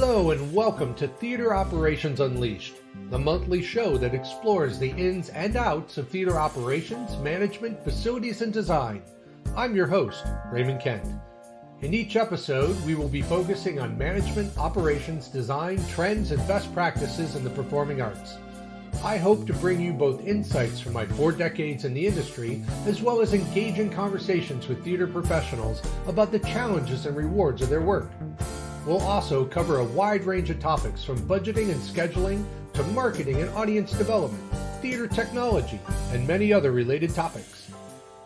Hello and welcome to Theater Operations Unleashed, the monthly show that explores the ins and outs of theater operations, management, facilities, and design. I'm your host, Raymond Kent. In each episode, we will be focusing on management, operations, design, trends, and best practices in the performing arts. I hope to bring you both insights from my 4 decades in the industry, as well as engaging conversations with theater professionals about the challenges and rewards of their work. We'll also cover a wide range of topics from budgeting and scheduling to marketing and audience development, theater technology, and many other related topics.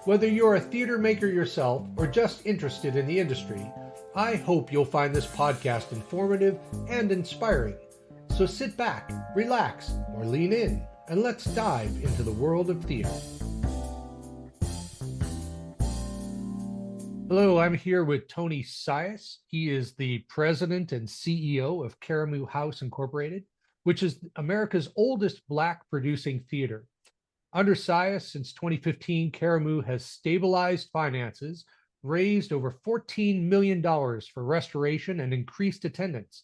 Whether you're a theater maker yourself or just interested in the industry, I hope you'll find this podcast informative and inspiring. So sit back, relax, or lean in, and let's dive into the world of theater. Hello, I'm here with Tony Sias. He is the president and CEO of Karamu House Incorporated, which is America's oldest Black producing theater. Under Sias, since 2015, Karamu has stabilized finances, raised over $14 million for restoration, and increased attendance.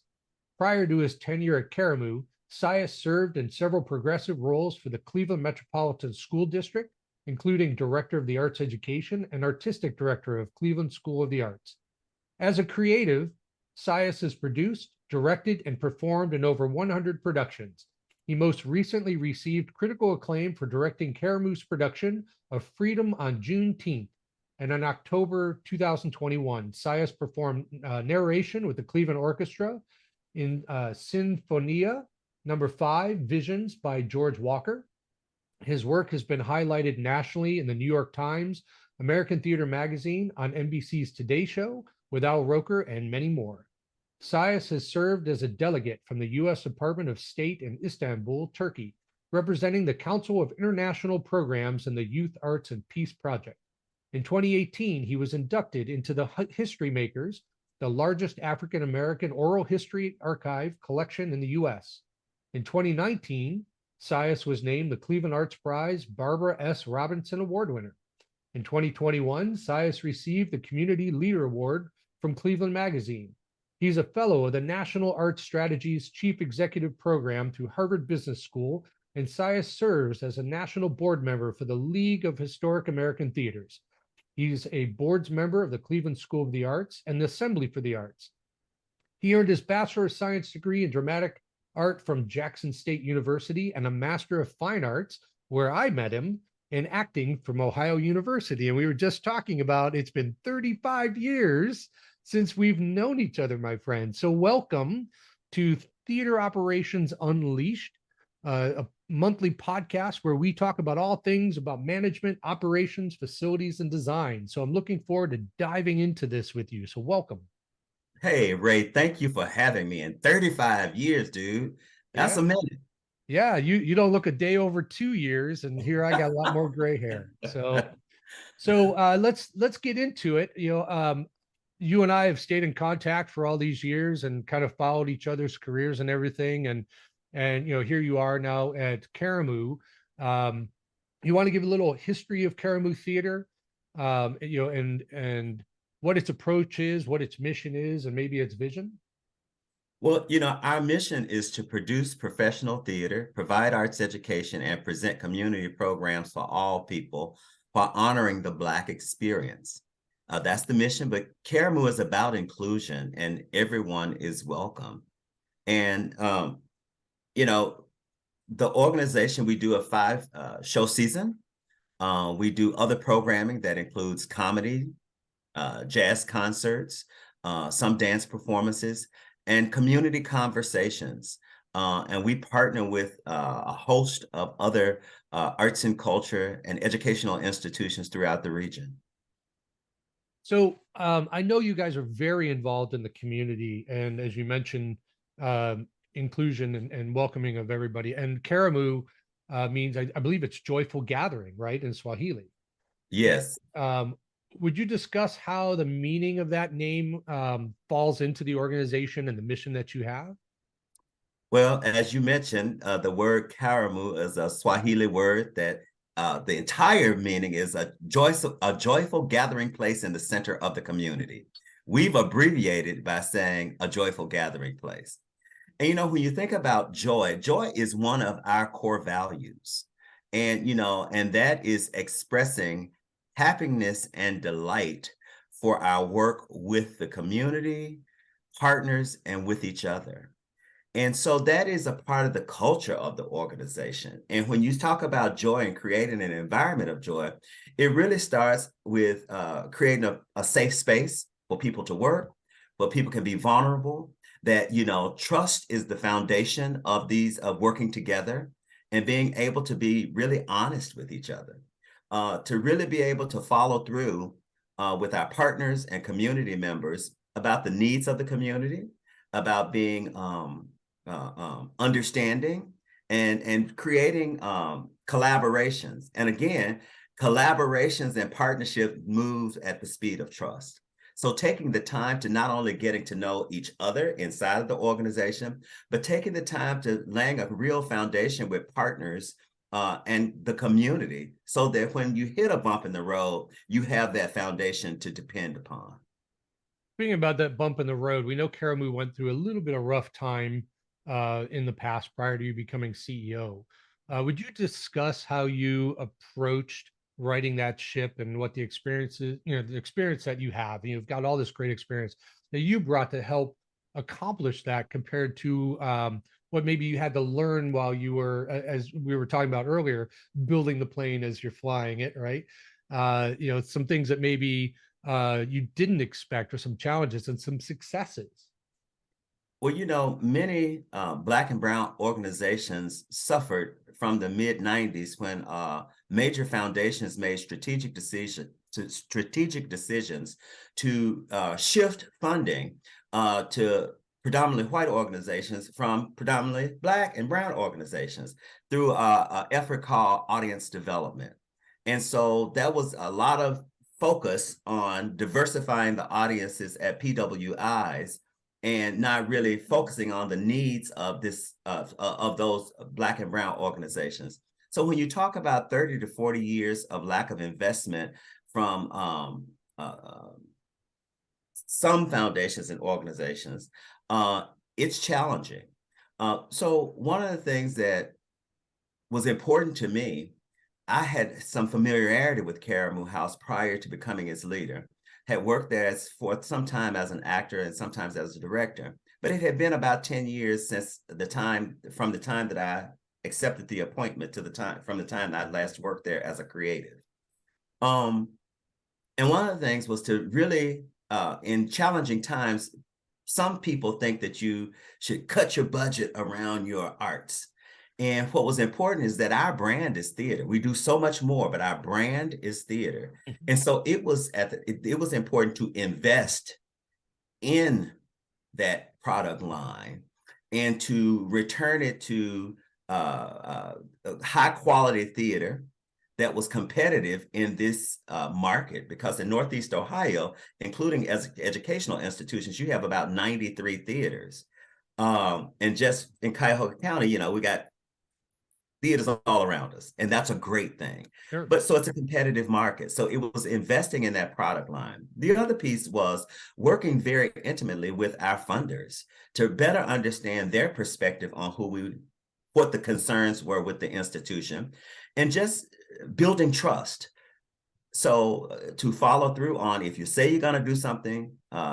Prior to his tenure at Karamu, Sias served in several progressive roles for the Cleveland Metropolitan School District, including Director of the Arts Education and Artistic Director of Cleveland School of the Arts. As a creative, Sias has produced, directed, and performed in over 100 productions. He most recently received critical acclaim for directing Karamu's production of Freedom on Juneteenth. And in October 2021, Sias performed narration with the Cleveland Orchestra in Sinfonia No. 5, Visions by George Walker. His work has been highlighted nationally in the New York Times, American Theater Magazine, on NBC's Today Show with Al Roker, and many more. Sias has served as a delegate from the U.S. Department of State in Istanbul, Turkey, representing the Council of International Programs and the Youth Arts and Peace Project. In 2018, he was inducted into the History Makers, the largest African-American oral history archive collection in the U.S. In 2019, Sias was named the Cleveland Arts Prize Barbara S. Robinson Award winner. In 2021, Sias received the Community Leader Award from Cleveland Magazine. He's a fellow of the National Arts Strategies Chief Executive Program through Harvard Business School, and Sias serves as a national board member for the League of Historic American Theaters. He's a board's member of the Cleveland School of the Arts and the Assembly for the Arts. He earned his Bachelor of Science degree in Dramatic Art from Jackson State University and a Master of Fine Arts, where I met him, in acting from Ohio University. And we were just talking about it's been 35 years since we've known each other, my friend. So welcome to Theater Operations Unleashed, a monthly podcast where we talk about all things about management, operations, facilities, and design. So I'm looking forward to diving into this with you. So welcome. Hey, Ray, thank you for having me. In 35 years, dude. That's a minute. Yeah, you don't look a day over 2 years, and here I got a lot more gray hair. So let's get into it. You and I have stayed in contact for all these years and kind of followed each other's careers and everything. And here you are now at Karamu. You want to give a little history of Karamu Theater, and what its approach is, what its mission is, and maybe its vision? Well, our mission is to produce professional theater, provide arts education, and present community programs for all people while honoring the Black experience. That's the mission, but Karamu is about inclusion and everyone is welcome. And, the organization, we do a 5-show season. We do other programming that includes comedy, jazz concerts, some dance performances, and community conversations. And we partner with a host of other arts and culture and educational institutions throughout the region. So I know you guys are very involved in the community, and as you mentioned, inclusion and welcoming of everybody. And Karamu means, I believe it's joyful gathering, right, in Swahili? Yes. Would you discuss how the meaning of that name falls into the organization and the mission that you have? Well, as you mentioned, the word Karamu is a Swahili word that the entire meaning is a joyful gathering place in the center of the community. We've abbreviated by saying a joyful gathering place. And, you know, when you think about joy, joy is one of our core values. And, you know, and that is expressing happiness and delight for our work with the community, partners, and with each other. And so that is a part of the culture of the organization. And when you talk about joy and creating an environment of joy, it really starts with creating a safe space for people to work, where people can be vulnerable, that, you know, trust is the foundation of these, of working together and being able to be really honest with each other, to really be able to follow through with our partners and community members about the needs of the community, about being understanding and creating collaborations. And again, collaborations and partnership moves at the speed of trust. So taking the time to not only getting to know each other inside of the organization, but taking the time to laying a real foundation with partners and the community, so that when you hit a bump in the road, you have that foundation to depend upon. Speaking about that bump in the road, we know Karamu went through a little bit of rough time in the past prior to you becoming CEO. Would you discuss how you approached writing that ship and what the experiences, you know, the experience that you have? You've got all this great experience that you brought to help accomplish that compared to what maybe you had to learn while you were, as we were talking about earlier, building the plane as you're flying it, right? You know, some things that maybe you didn't expect, or some challenges and some successes. Well, you know, many Black and Brown organizations suffered from the mid 90s when major foundations made strategic decisions to shift funding to predominantly white organizations from predominantly Black and Brown organizations through an effort called audience development. And so that was a lot of focus on diversifying the audiences at PWIs and not really focusing on the needs of those Black and Brown organizations. So when you talk about 30 to 40 years of lack of investment from some foundations and organizations, it's challenging. So one of the things that was important to me, I had some familiarity with Karamu House prior to becoming its leader. Had worked there for some time as an actor and sometimes as a director. But it had been about 10 years since from the time that I accepted the appointment to from the time I last worked there as a creative. And one of the things was to really, in challenging times, some people think that you should cut your budget around your arts. And what was important is that our brand is theater. We do so much more, but our brand is theater. Mhm. And so it was it was important to invest in that product line and to return it to high quality theater that was competitive in this market, because in Northeast Ohio, including as educational institutions, you have about 93 theaters. And just in Cuyahoga County, you know, we got theaters all around us, and that's a great thing. Sure. But so it's a competitive market. So it was investing in that product line. The other piece was working very intimately with our funders to better understand their perspective on what the concerns were with the institution, and just building trust. So to follow through on, if you say you're going to do something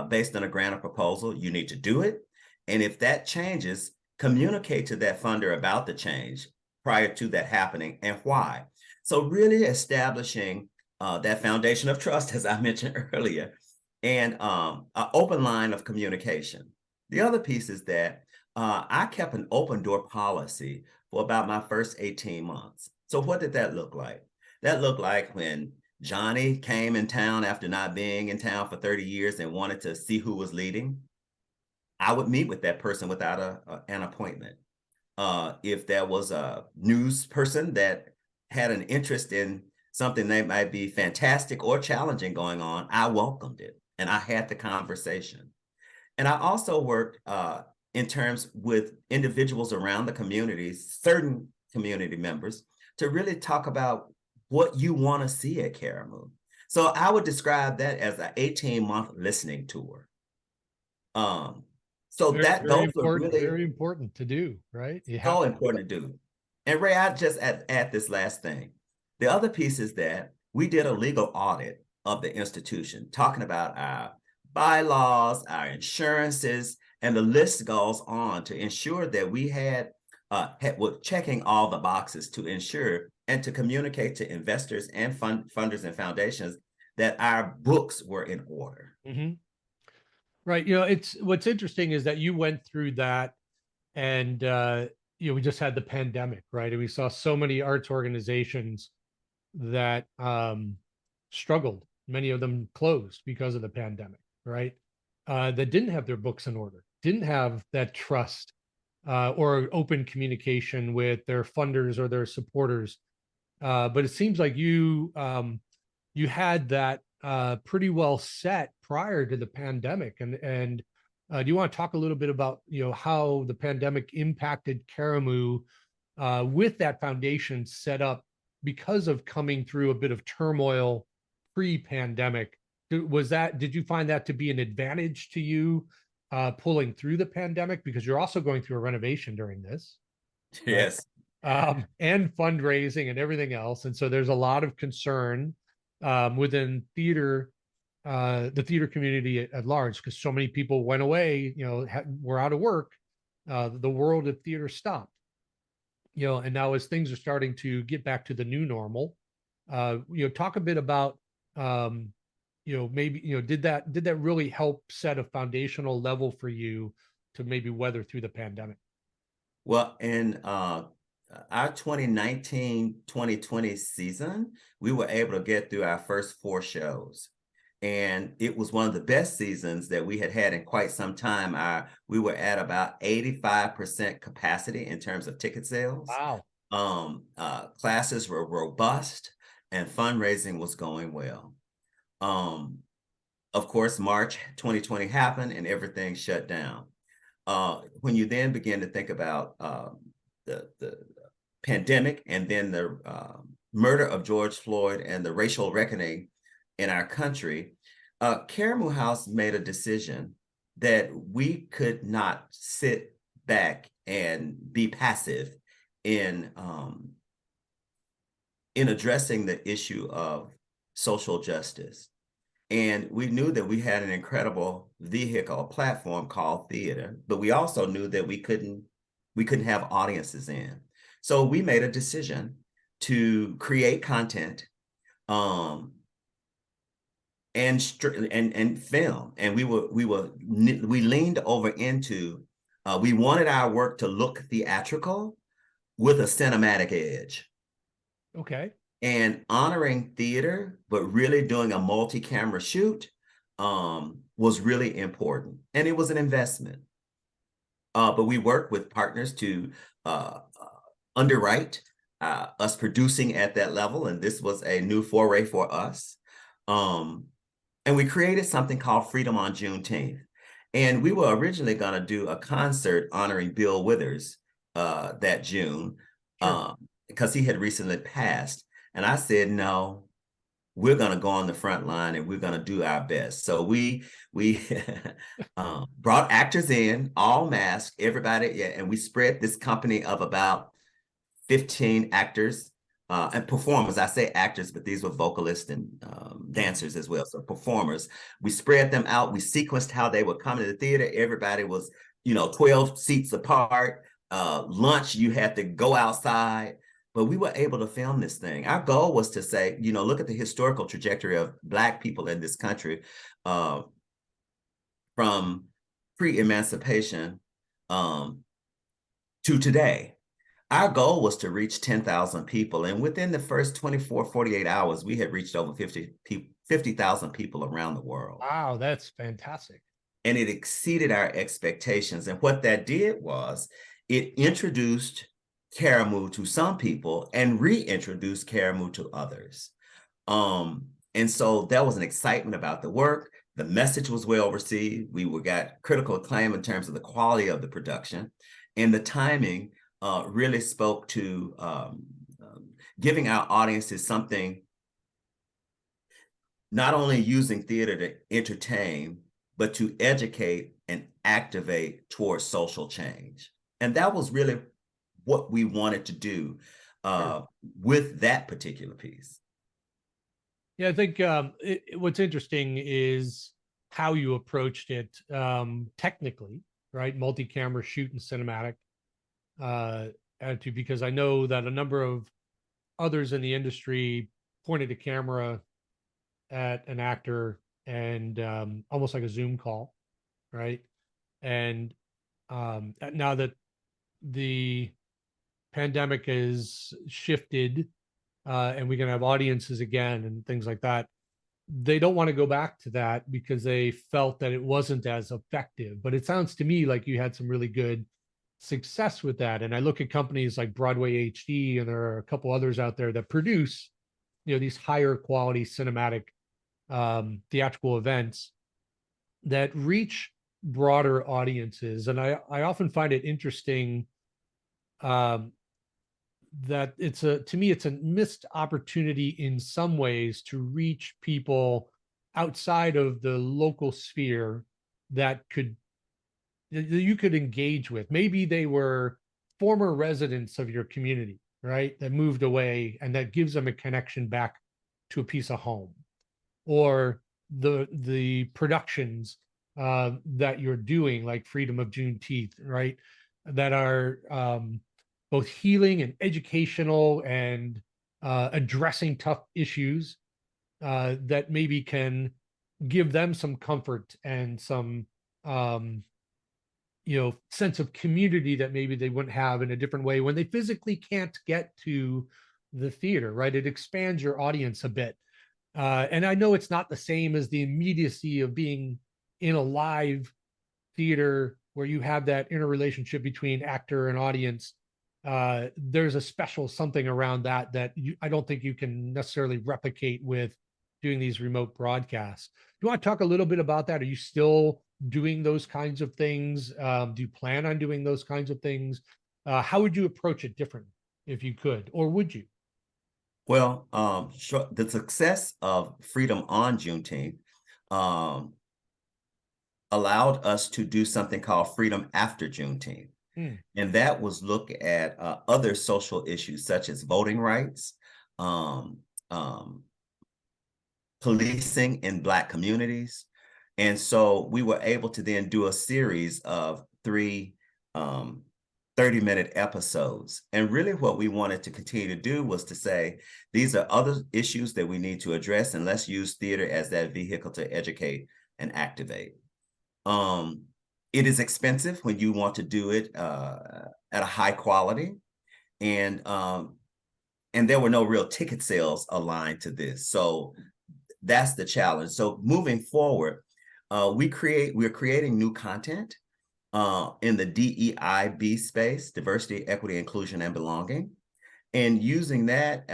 based on a grant or proposal, you need to do it. And if that changes, communicate to that funder about the change prior to that happening and why. So really establishing that foundation of trust, as I mentioned earlier, and an open line of communication. The other piece is that I kept an open door policy for about my first 18 months. So what did that look like? That looked like when Johnny came in town after not being in town for 30 years and wanted to see who was leading, I would meet with that person without an appointment. If there was a news person that had an interest in something that might be fantastic or challenging going on, I welcomed it and I had the conversation. And I also worked in terms with individuals around the communities, certain community members, to really talk about what you want to see at Karamu. So I would describe that as an 18-month listening tour. So Very, that those were really very important to do, right? You have so to. important to do. And Ray, I just add this last thing. The other piece is that we did a legal audit of the institution, talking about our bylaws, our insurances, and the list goes on to ensure that we were checking all the boxes to ensure and to communicate to investors and funders and foundations that our books were in order. Mm-hmm. Right. It's what's interesting is that you went through that, and we just had the pandemic, right? And we saw so many arts organizations that struggled. Many of them closed because of the pandemic, right? That didn't have their books in order, didn't have that trust or open communication with their funders or their supporters. But it seems like you had that pretty well set prior to the pandemic. And do you want to talk a little bit about how the pandemic impacted Karamu with that foundation set up because of coming through a bit of turmoil pre-pandemic? Did you find that to be an advantage to you pulling through the pandemic, because you're also going through a renovation during this, right? Yes. And fundraising and everything else, and so there's a lot of concern within the theater community at large, because so many people went away, were out of work. The world of theater stopped, and now as things are starting to get back to the new normal, talk a bit about, maybe, did that really help set a foundational level for you to maybe weather through the pandemic? Well, in our 2019-2020 season, we were able to get through our first 4 shows. And it was one of the best seasons that we had in quite some time. We were at about 85% capacity in terms of ticket sales. Wow. Classes were robust and fundraising was going well. Of course, March 2020 happened and everything shut down. When you then begin to think about the pandemic and then the murder of George Floyd and the racial reckoning in our country, Karamu House made a decision that we could not sit back and be passive in addressing the issue of social justice. And we knew that we had an incredible vehicle, a platform called theater, but we also knew that we couldn't have audiences in. So we made a decision to create content and film. And we leaned over into, we wanted our work to look theatrical with a cinematic edge. Okay. And honoring theater, but really doing a multi-camera shoot was really important. And it was an investment. But we worked with partners to underwrite us producing at that level. And this was a new foray for us. And we created something called Freedom on Juneteenth. And we were originally going to do a concert honoring Bill Withers that June, Sure. because he had recently passed. And I said, no, we're going to go on the front line and we're going to do our best. So we brought actors in, all masked, everybody, yeah, and we spread this company of about 15 actors and performers. I say actors, but these were vocalists and dancers as well. So performers, we spread them out. We sequenced how they would come to the theater. Everybody was, 12 seats apart. Lunch, you had to go outside. But we were able to film this thing. Our goal was to say, look at the historical trajectory of Black people in this country from pre-emancipation to today. Our goal was to reach 10,000 people. And within the first 24, 48 hours, we had reached over 50,000 people around the world. Wow, that's fantastic. And it exceeded our expectations. And what that did was it introduced Karamu to some people and reintroduced Karamu to others. And so there was an excitement about the work. The message was well received. We got critical acclaim in terms of the quality of the production, and the timing really spoke to giving our audiences something, not only using theater to entertain, but to educate and activate towards social change. And that was really what we wanted to do with that particular piece. Yeah, I think what's interesting is how you approached it technically, right? Multi-camera shoot and cinematic attitude, because I know that a number of others in the industry pointed a camera at an actor and almost like a Zoom call, right? And now that the pandemic is shifted and we can have audiences again and things like that, they don't want to go back to that because they felt that it wasn't as effective. But it sounds to me like you had some really good success with that. And I look at companies like Broadway HD, and there are a couple others out there that produce, these higher quality cinematic theatrical events that reach broader audiences. And I often find it interesting um, that to me, it's a missed opportunity in some ways to reach people outside of the local sphere that you could engage with. Maybe they were former residents of your community, right? That moved away, and that gives them a connection back to a piece of home, or the productions that you're doing, like Freedom of Juneteenth, right? That are both healing and educational and addressing tough issues that maybe can give them some comfort and some sense of community that maybe they wouldn't have in a different way when they physically can't get to the theater, right? It expands your audience a bit. And I know it's not the same as the immediacy of being in a live theater where you have that interrelationship between actor and audience. There's a special something around that I don't think you can necessarily replicate with doing these remote broadcasts. Do you want to talk a little bit about that? Are you still doing those kinds of things? Do you plan on doing those kinds of things? How would you approach it different if you could, or would you? Well, sure, the success of Freedom on Juneteenth um, allowed us to do something called Freedom After Juneteenth. Hmm. And that was look at other social issues such as voting rights, um, um, policing in Black communities. And so we were able to then do a series of three 30-minute episodes. And really what we wanted to continue to do was to say, these are other issues that we need to address, and let's use theater as that vehicle to educate and activate. It is expensive when you want to do it at a high quality. And there were no real ticket sales aligned to this. So that's the challenge. So moving forward, we're creating new content in the DEIB space, diversity, equity, inclusion, and belonging, and using that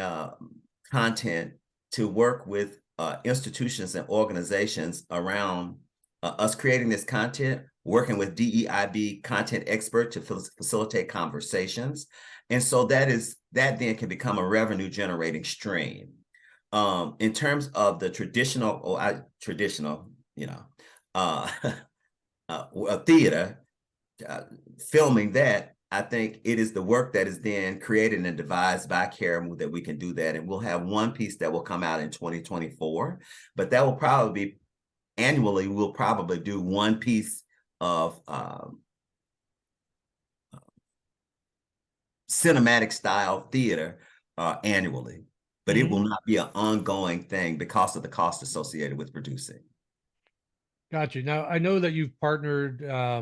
content to work with institutions and organizations around us creating this content, working with DEIB content expert to facilitate conversations. And so that then can become a revenue generating stream. In terms of the traditional, theater, filming that, I think it is the work that is then created and devised by Karamu that we can do that. And we'll have one piece that will come out in 2024, but that will probably be annually. We'll probably do one piece of cinematic style theater annually, but it will not be an ongoing thing because of the cost associated with producing. Gotcha. Now I know that you've partnered, I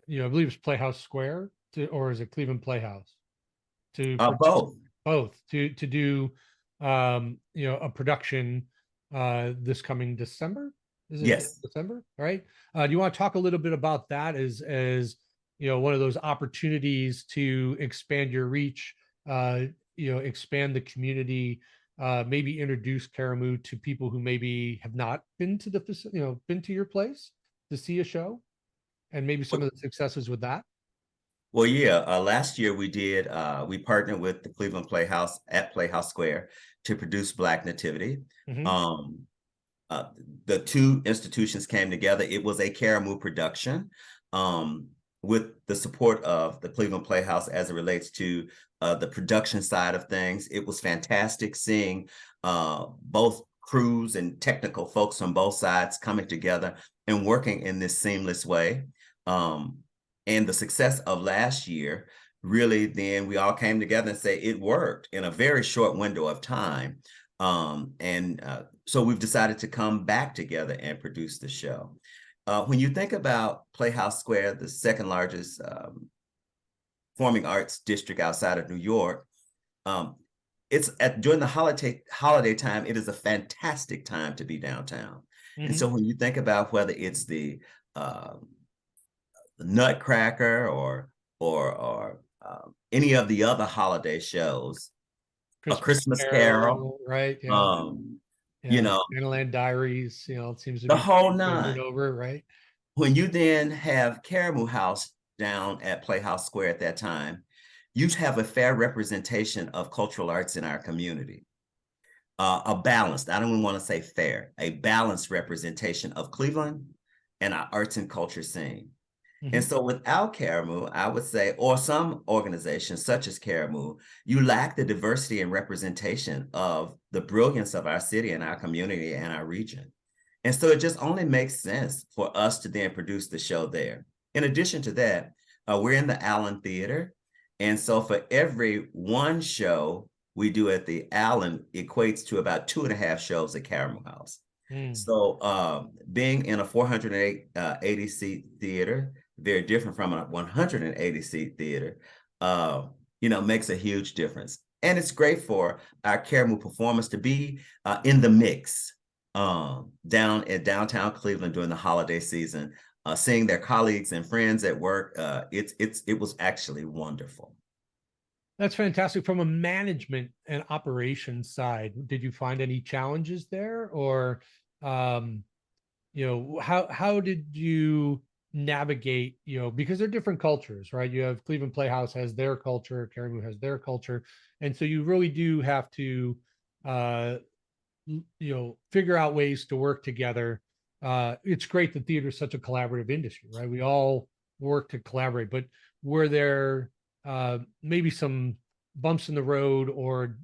believe it's Playhouse Square or is it Cleveland Playhouse to Both. both to do, a production this coming December. Is it Yes. December? All right. Do you want to talk a little bit about that as one of those opportunities to expand your reach, expand the community, maybe introduce Karamu to people who maybe have not been to the facility, been to your place to see a show, and maybe some of the successes with that? Well, yeah. Last year we partnered with the Cleveland Playhouse at Playhouse Square to produce Black Nativity. Mm-hmm. the two institutions came together. It was a Karamu production, with the support of the Cleveland Playhouse as it relates to the production side of things. It was fantastic seeing both crews and technical folks on both sides coming together and working in this seamless way. And the success of last year, really, then we all came together and say it worked in a very short window of time. So we've decided to come back together and produce the show. When you think about Playhouse Square, the second largest performing arts district outside of New York, during the holiday time, it is a fantastic time to be downtown. And so when you think about whether it's the Nutcracker or any of the other holiday shows, A Christmas Carol, right? Yeah. you know, Fantasyland Diaries, it seems to the be whole over and nine. over, right? When you then have Karamu House down at Playhouse Square at that time, you have a fair representation of cultural arts in our community. A balanced, I don't even want to say fair, a balanced representation of Cleveland and our arts and culture scene. And so without Karamu, I would say, or some organizations such as Karamu, you lack the diversity and representation of the brilliance of our city and our community and our region. And so it just only makes sense for us to then produce the show there. In addition to that, we're in the Allen Theater. And so for every one show we do at the Allen equates to about 2.5 shows at Karamu House. So being in a 480 seat theater, very different from a 180 seat theater, makes a huge difference. And it's great for our Karamu performers to be in the mix down at downtown Cleveland during the holiday season, seeing their colleagues and friends at work. It was actually wonderful. That's fantastic. From a management and operations side, did you find any challenges there, or how did you navigate? Because they're different cultures, right? You have Cleveland Playhouse has their culture, Karamu has their culture, and so you really do have to, figure out ways to work together. It's great that theater is such a collaborative industry, right? We all work to collaborate, but were there maybe some bumps in the road, or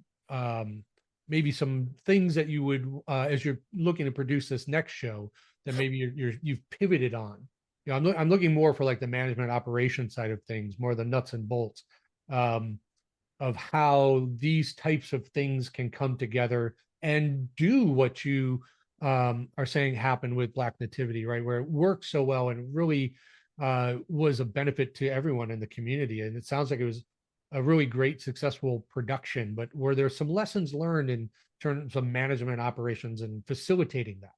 maybe some things that you would, as you're looking to produce this next show, that maybe you've pivoted on? I'm looking more for like the management operation side of things, more the nuts and bolts of how these types of things can come together and do what you are saying happened with Black Nativity, right? Where it worked so well and really was a benefit to everyone in the community. And it sounds like it was a really great, successful production. But were there some lessons learned in terms of management operations and facilitating that?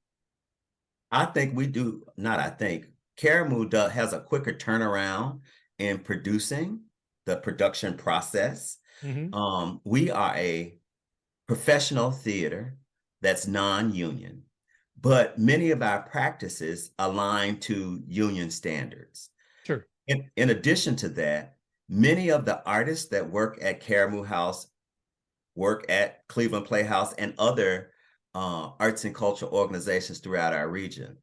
I think we do, not I think, Karamu has a quicker turnaround in producing the production process. We are a professional theater that's non-union, but many of our practices align to union standards. Sure. In addition to that, many of the artists that work at Karamu House work at Cleveland Playhouse and other arts and culture organizations throughout our region.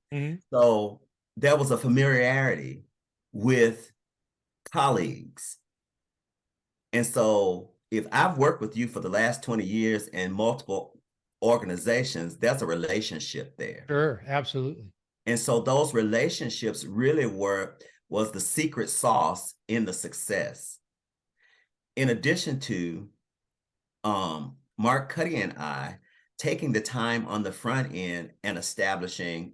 So there was a familiarity with colleagues. And so if I've worked with you for the last 20 years in multiple organizations, there's a relationship there. Sure, absolutely. And so those relationships really was the secret sauce in the success. In addition to Mark Cuddy and I taking the time on the front end and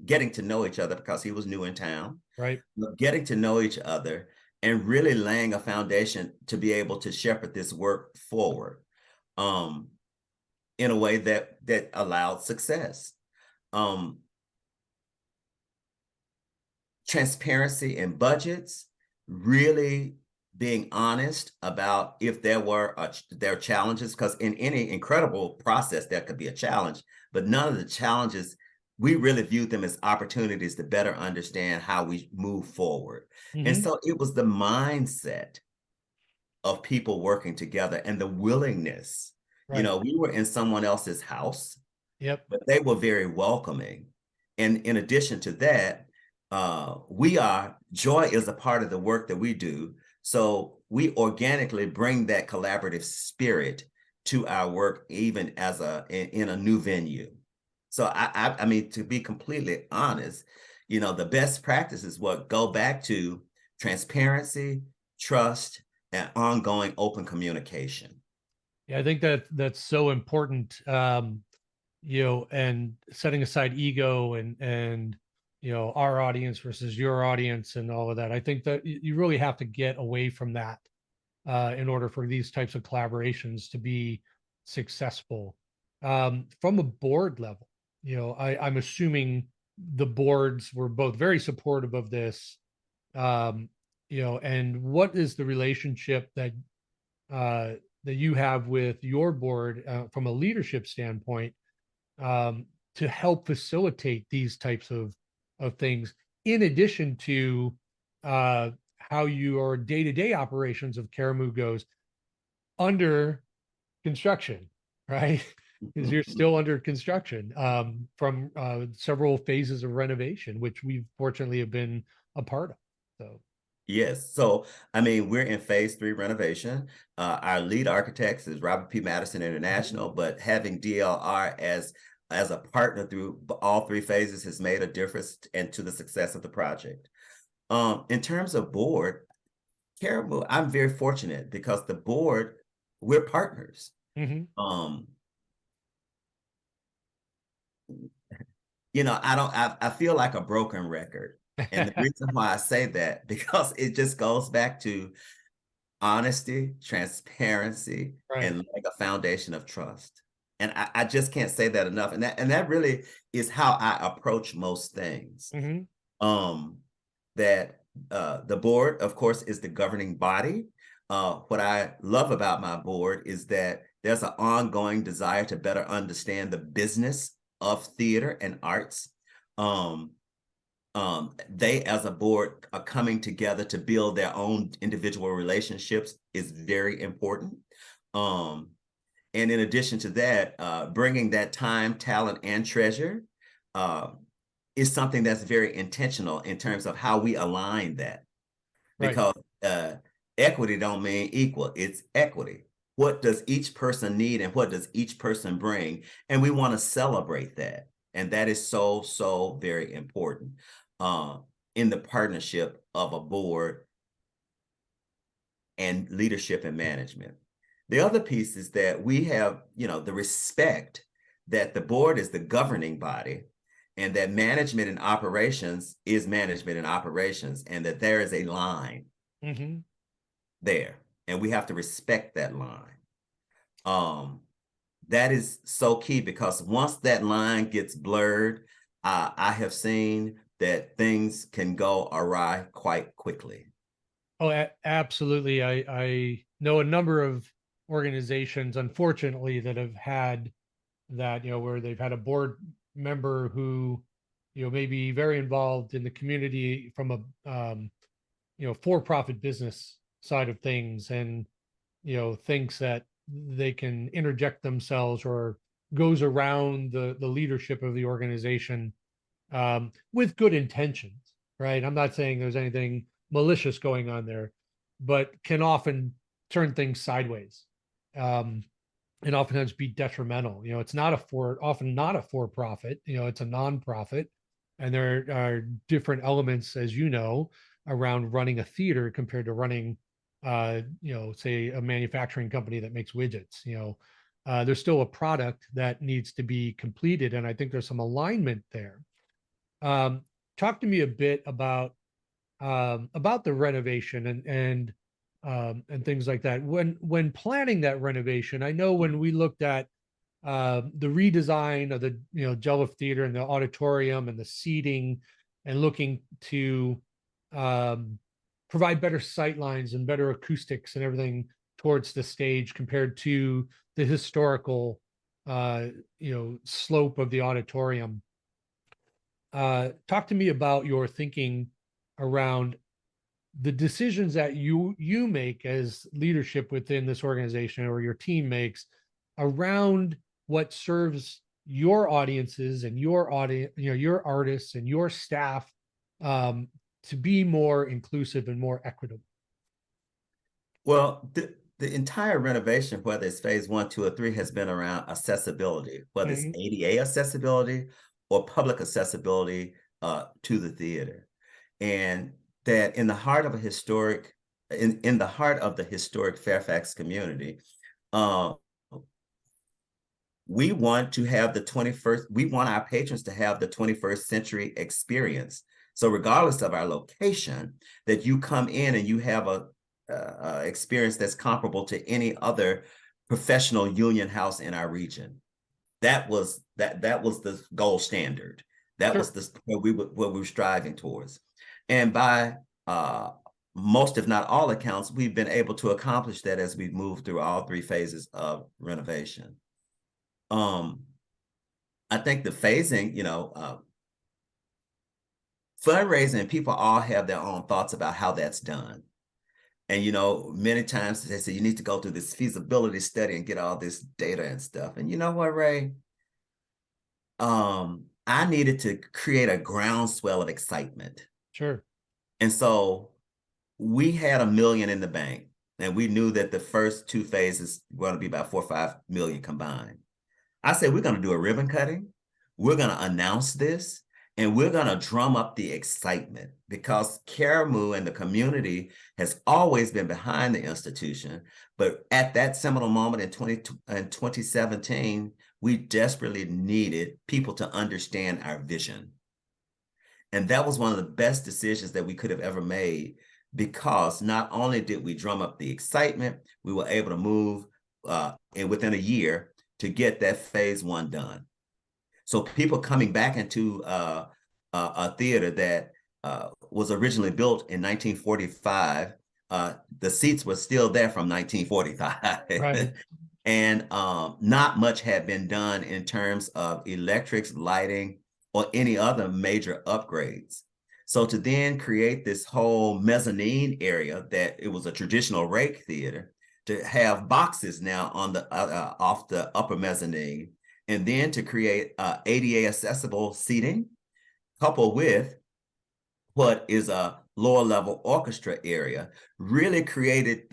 getting to know each other, because he was new in town, right? Getting to know each other and really laying a foundation to be able to shepherd this work forward in a way that allowed success. Transparency in budgets, really being honest about if there are challenges, because in any incredible process, there could be a challenge, but none of the challenges, we really viewed them as opportunities to better understand how we move forward. And so it was the mindset of people working together and the willingness. Right. We were in someone else's house, but they were very welcoming. And in addition to that, joy is a part of the work that we do. So we organically bring that collaborative spirit to our work, even in a new venue. So I mean, to be completely honest, the best practices what go back to transparency, trust, and ongoing open communication. Yeah, I think that that's so important. And setting aside ego and our audience versus your audience and all of that. I think that you really have to get away from that in order for these types of collaborations to be successful. From a board level, I'm assuming the boards were both very supportive of this. Um, and what is the relationship uh, that you have with your board from a leadership standpoint um, to help facilitate these types of things, in addition to how your day-to-day operations of Karamu goes under construction, right? Because you're still under construction from several phases of renovation, which we fortunately have been a part of. So, Yes. So, I mean, we're in phase 3 renovation. Our lead architects is Robert P. Madison International, but having DLR as a partner through all 3 phases has made a difference and to the success of the project. In terms of board, Caribou, I'm very fortunate because the board, we're partners. mhm. Um, I feel like a broken record. And the reason why I say that, because it just goes back to honesty, transparency, Right. and like a foundation of trust. And I just can't say that enough. And that really is how I approach most things. Mhm. Um, that the board, of course, is the governing body. What I love about my board is that there's an ongoing desire to better understand the business of theater and arts. Um, they as a board are coming together to build their own individual relationships is very important. Um, and in addition to that, bringing that time, talent, and treasure uh, is something that's very intentional in terms of how we align that. Right. Because equity don't mean equal, it's equity. What does each person need and what does each person bring? And we want to celebrate that. And that is so, so very important uh, in the partnership of a board and leadership and management. The other piece is that we have, the respect that the board is the governing body and that management and operations is management and operations, and that there is a line Mhm. there, and we have to respect that line. That is so key because once that line gets blurred, I have seen that things can go awry quite quickly. Oh, absolutely. I know a number of organizations, unfortunately, that have had that, where they've had a board member who, may be very involved in the community from a, for-profit business side of things and, thinks that they can interject themselves or goes around the leadership of the organization with good intentions, right? I'm not saying there's anything malicious going on there, but can often turn things sideways um, and oftentimes be detrimental. It's often not a for-profit, it's a non-profit. And there are different elements, as you know, around running a theater compared to running, say a manufacturing company that makes widgets. There's still a product that needs to be completed. And I think there's some alignment there. Um, Talk to me a bit about the renovation and things like that. When planning that renovation, I know when we looked at the redesign of the Jello Theater and the auditorium and the seating, and looking to um, provide better sight lines and better acoustics and everything towards the stage compared to the historical slope of the auditorium. Talk to me about your thinking around the decisions that you make as leadership within this organization or your team makes around what serves your audiences and your audience, your artists and your staff, um, to be more inclusive and more equitable? Well, the entire renovation, whether it's phase 1, 2, or 3, has been around accessibility, whether it's Mhm. ADA accessibility or public accessibility to the theater. And that in the heart of a historic, in the heart of the historic Fairfax community, uh, we want to have the 21st, we want our patrons to have the 21st century experience. So regardless of our location, that you come in and you have a experience that's comparable to any other professional union house in our region. That was the gold standard. That was Sure. the what we were striving towards. And by most, if not all accounts, we've been able to accomplish that as we move through all 3 phases of renovation. I think the phasing, fundraising, people all have their own thoughts about how that's done. And, many times they say you need to go through this feasibility study and get all this data and stuff. And you know what, Ray? I needed to create a groundswell of excitement. Sure. And so we had $1 million in the bank, and we knew that the first 2 phases were going to be about 4 or 5 million combined. I said, we're going to do a ribbon cutting. We're going to announce this, and we're going to drum up the excitement, because Karamu and the community has always been behind the institution. But at that seminal moment in 2017, we desperately needed people to understand our vision. And that was one of the best decisions that we could have ever made, because not only did we drum up the excitement, we were able to move and within a year to get that phase 1 done. So people coming back into a theater that was originally built in 1945, the seats were still there from 1945. Right. And not much had been done in terms of electrics, lighting, or any other major upgrades. So to then create this whole mezzanine area, that it was a traditional rake theater, to have boxes now on the off the upper mezzanine, and then to create ADA accessible seating, coupled with what is a lower level orchestra area, really created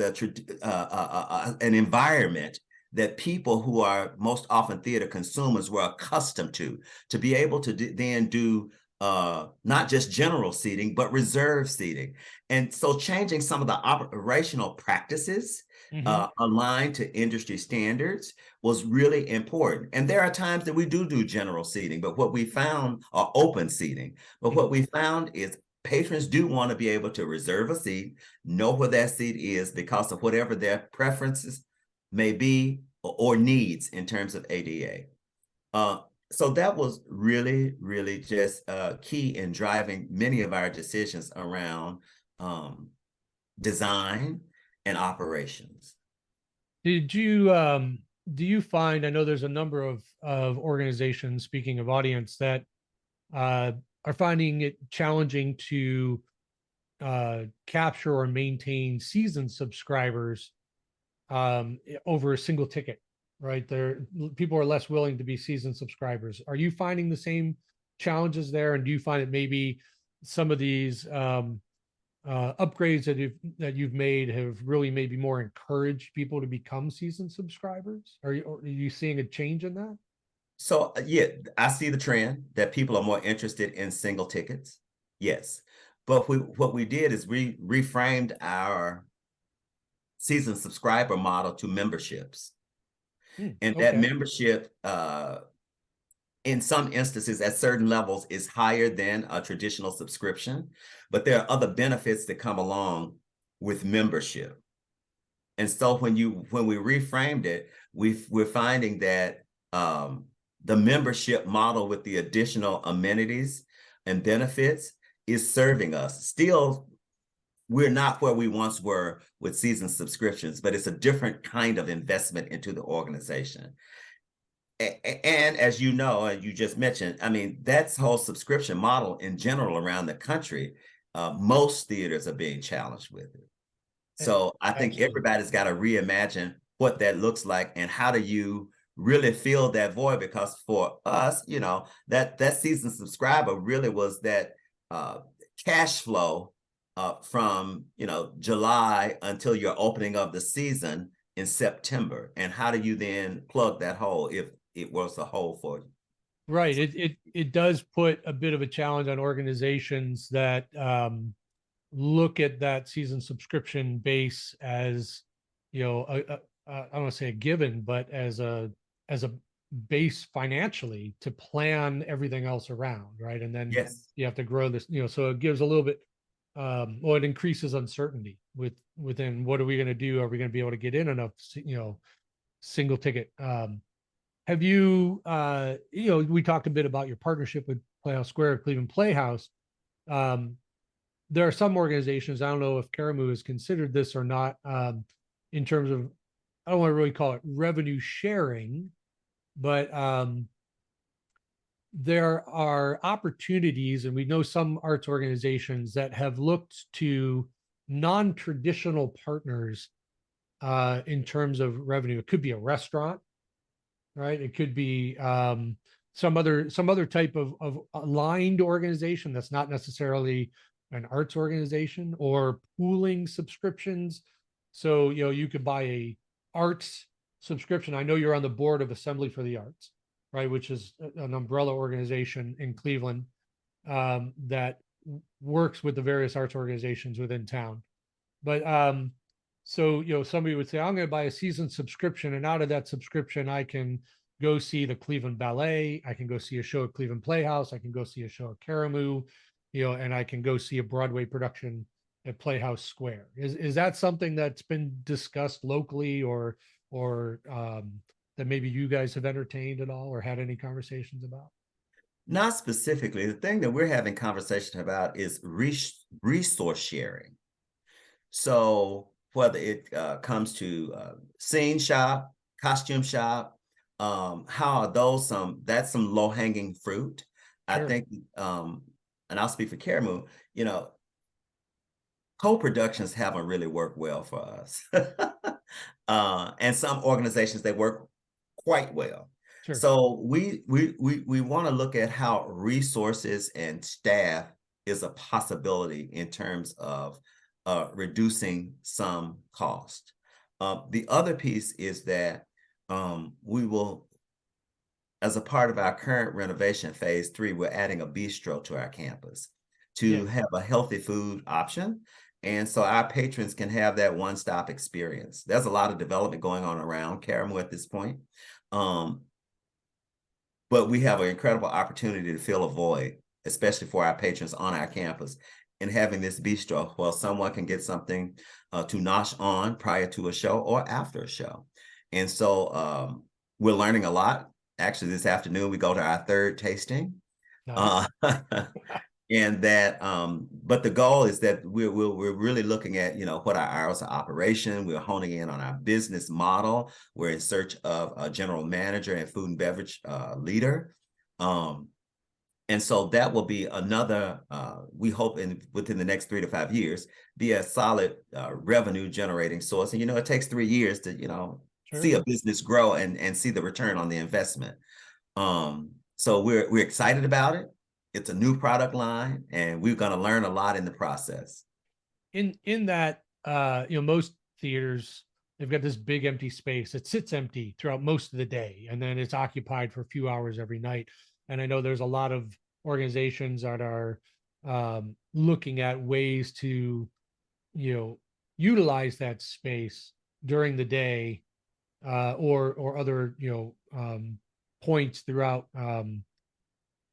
an environment that people who are most often theater consumers were accustomed to be able to then do not just general seating, but reserve seating. And so changing some of the operational practices Mhm. aligned to industry standards was really important. And there are times that we do general seating, but what we found, or open seating, but what we found is patrons do want to be able to reserve a seat, know where that seat is because of whatever their preferences may be or needs in terms of ADA. So that was really, really just key in driving many of our decisions around design and operations. Did you do you find, I know there's a number of organizations, speaking of audience, that uh are finding it challenging to capture or maintain season subscribers over a single ticket, right? There, people are less willing to be season subscribers. Are you finding the same challenges there? And do you find that maybe some of these upgrades that you've made have really maybe more encouraged people to become season subscribers? Are you seeing a change in that? So yeah, I see the trend that people are more interested in single tickets. Yes. But what we did is we reframed our season subscriber model to memberships. And that Okay. membership, in some instances, at certain levels, is higher than a traditional subscription. But there are other benefits that come along with membership. And so when we reframed it, we're finding that the membership model with the additional amenities and benefits is serving us. Still, we're not where we once were with season subscriptions, but it's a different kind of investment into the organization. And as you know, and you just mentioned, I mean, that's whole subscription model in general around the country, most theaters are being challenged with it. So I think Absolutely. everybody's got to reimagine what that looks like, and how do you really fill that void, because for us, that season subscriber really was that cash flow from July until your opening of the season in September. And how do you then plug that hole if it was a hole for you? Right. It does put a bit of a challenge on organizations that look at that season subscription base as, I don't want to say a given, but as a base financially to plan everything else around, right? And then Yes. you have to grow this, so it gives a little bit, well, it increases uncertainty within what are we going to do? Are we going to be able to get in enough, single ticket? Have you, we talked a bit about your partnership with Playhouse Square, Cleveland Playhouse. There are some organizations, I don't know if Karamu has considered this or not, in terms of, I don't want to really call it revenue sharing, but there are opportunities, and we know some arts organizations that have looked to non-traditional partners in terms of revenue. It could be a restaurant, right? It could be some other type of aligned organization that's not necessarily an arts organization, or pooling subscriptions. So, you could buy a arts subscription. I know you're on the board of Assembly for the Arts, right? Which is an umbrella organization in Cleveland that works with the various arts organizations within town. But so, somebody would say, I'm going to buy a season subscription, and out of that subscription, I can go see the Cleveland Ballet. I can go see a show at Cleveland Playhouse. I can go see a show at Karamu, and I can go see a Broadway production at Playhouse Square. Is that something that's been discussed locally, or that maybe you guys have entertained at all or had any conversations about? Not specifically. The thing that we're having conversation about is resource sharing. So whether it comes to scene shop, costume shop, how are those that's some low hanging fruit. I Sure. think, and I'll speak for Karamu, co-productions haven't really worked well for us. And some organizations, they work quite well. Sure. So we want to look at how resources and staff is a possibility in terms of reducing some cost. The other piece is that we will, as a part of our current renovation phase 3, we're adding a bistro to our campus to have a healthy food option. And so our patrons can have that one-stop experience. There's a lot of development going on around Karamu at this point. But we have an incredible opportunity to fill a void, especially for our patrons on our campus, in having this bistro where someone can get something to nosh on prior to a show or after a show. And so we're learning a lot. Actually, this afternoon, we go to our third tasting. Nice. And that, but the goal is that we're really looking at, what our hours of operation. We're honing in on our business model. We're in search of a general manager and food and beverage leader. And so that will be another, we hope within the next 3 to 5 years, be a solid revenue generating source. And, it takes 3 years to, Sure. see a business grow and see the return on the investment. So we're excited about it. It's a new product line, and we're going to learn a lot in the process. In that, most theaters, they've got this big empty space. It sits empty throughout most of the day, and then it's occupied for a few hours every night. And I know there's a lot of organizations that are looking at ways to, utilize that space during the day, or other, points throughout.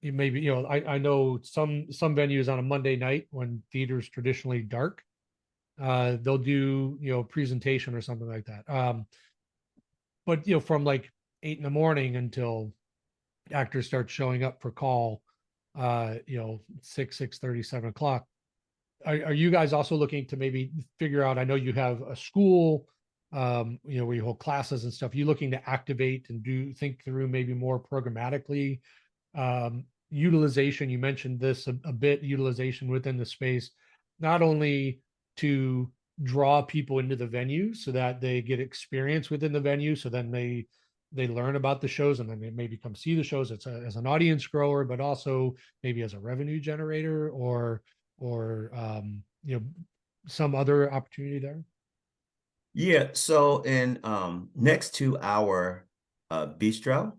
Maybe, I know some venues on a Monday night when theater's traditionally dark, they'll do, presentation or something like that. But from like 8 in the morning until actors start showing up for call, 6:30, 7 o'clock. Are you guys also looking to maybe figure out, I know you have a school, where you hold classes and stuff, you looking to activate and think through maybe more programmatically, utilization? You mentioned this a bit, utilization within the space, not only to draw people into the venue so that they get experience within the venue, so then they they learn about the shows and then they maybe come see the shows as an audience grower, but also maybe as a revenue generator or some other opportunity there? Yeah, so in next to our bistro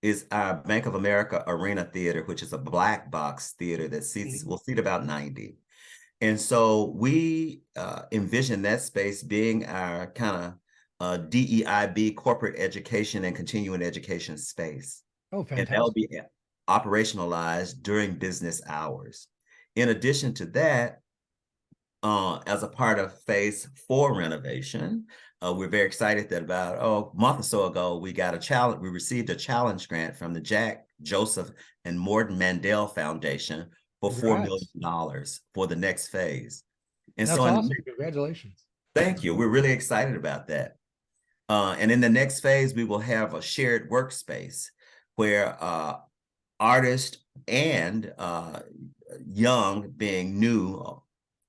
is our Bank of America Arena Theater, which is a black box theater that will seat about 90. And so we envision that space being our kind of DEIB, corporate education and continuing education space. Oh, And that will fantastic. be operationalized during business hours. In addition to that, as a part of phase 4 renovation, we're very excited that about a month or so ago, we received a challenge grant from the Jack, Joseph, and Morton Mandel Foundation for $4 Congrats. million for the next phase. And That's so awesome. Congratulations. thank you. We're really excited about that. And in the next phase, we will have a shared workspace where artists and young, being new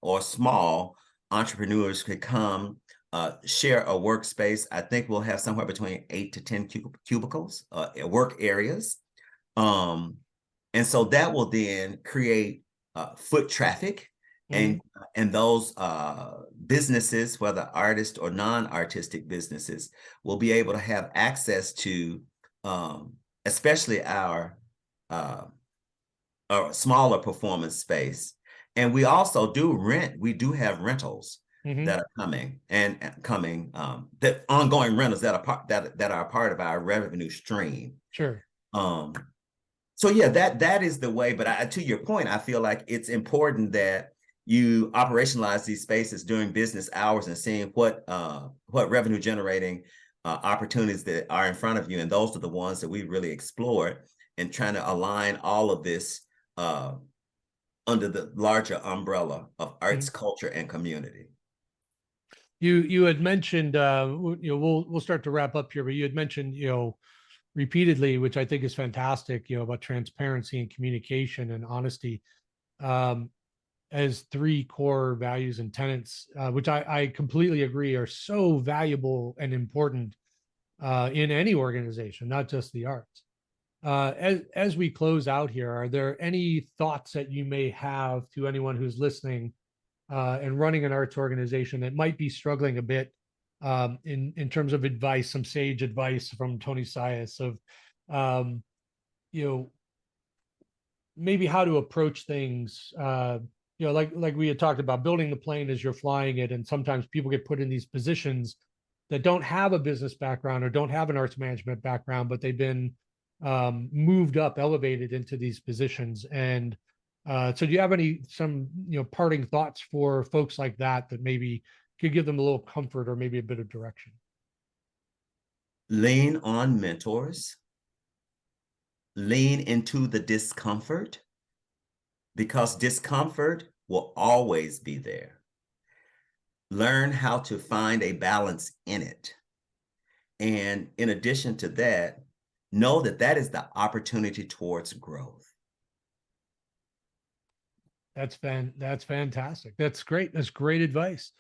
or small entrepreneurs could come share a workspace. I think we'll have somewhere between 8 to 10 cubicles, work areas. And so that will then create foot traffic, and those businesses, whether artist or non-artistic businesses, will be able to have access to especially our smaller performance space. And we also we do have rentals that are coming that ongoing rentals that are a part of our revenue stream. Sure. So yeah, that is the way. But to your point, I feel like it's important that you operationalize these spaces during business hours and seeing what revenue generating opportunities that are in front of you. And those are the ones that we really explored, and trying to align all of this under the larger umbrella of arts, culture, and community. You had mentioned we'll start to wrap up here, but you had mentioned repeatedly, which I think is fantastic, about transparency and communication and honesty as 3 core values and tenets, which I completely agree are so valuable and important in any organization, not just the arts. As we close out here, are there any thoughts that you may have to anyone who's listening and running an arts organization that might be struggling a bit in terms of advice, some sage advice from Tony Sias of maybe how to approach things, like we had talked about, building the plane as you're flying it, and sometimes people get put in these positions that don't have a business background or don't have an arts management background, but they've been moved up, elevated into these positions. And so do you have some parting thoughts for folks like that maybe could give them a little comfort or maybe a bit of direction? Lean on mentors. Lean into the discomfort, because discomfort will always be there. Learn how to find a balance in it. And in addition to that, know that is the opportunity towards growth. That's fantastic. That's great. That's great advice.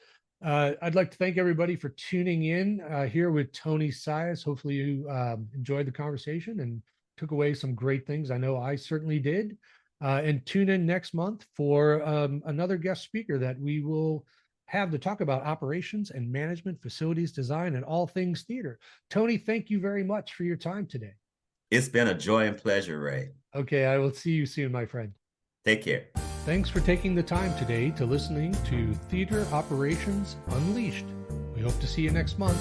I'd like to thank everybody for tuning in here with Tony Sias. Hopefully you enjoyed the conversation and took away some great things. I know I certainly did. And tune in next month for another guest speaker that we will have to talk about operations and management, facilities design, and all things theater. Tony, thank you very much for your time today. It's been a joy and pleasure, Ray. Okay, I will see you soon, my friend. Take care. Thanks for taking the time today to listening to Theater Operations Unleashed. We hope to see you next month.